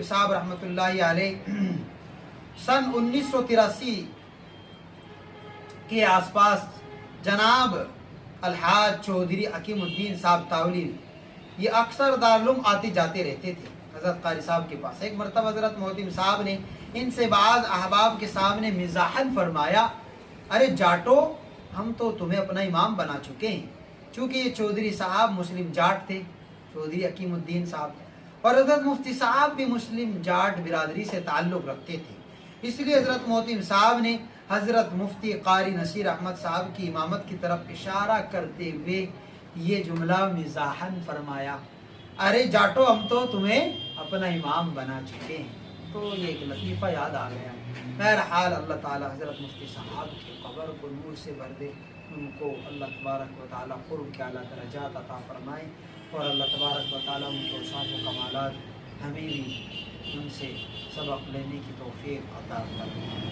صاحب رحمۃ اللہ علیہ سن 1983 کے آس پاس جناب الحاج چودھری حکیم الدین صاحب تاولی یہ اکثر دارالعلوم آتے جاتے رہتے تھے حضرت قاری صاحب کے پاس۔ ایک مرتبہ حضرت محتم صاحب نے ان سے بعض احباب کے سامنے مزاحاً فرمایا، ارے جاٹو، ہم تو تمہیں اپنا امام بنا چکے ہیں۔ چونکہ یہ چودھری صاحب مسلم جاٹ تھے، چودھری حکیم الدین صاحب، اور حضرت مفتی صاحب بھی مسلم جاٹ برادری سے تعلق رکھتے تھے، اس لیے حضرت محتم صاحب نے حضرت مفتی قاری نصیر احمد صاحب کی امامت کی طرف اشارہ کرتے ہوئے یہ جملہ مزاحاً فرمایا، ارے جاٹو، ہم تو تمہیں اپنا امام بنا چکے ہیں۔ تو یہ ایک لطیفہ یاد آ گیا۔ بہرحال اللہ تعالی حضرت مفتی صاحب کی قبر کو نور سے بھر دے، ان کو اللہ تبارک و تعالی قرب کے اعلیٰ درجات عطا فرمائے، اور اللہ تبارک و تعالی ان کو اوصاف و کمالات ہمیں بھی ان سے سبق لینے کی توفیق عطا فرمائے۔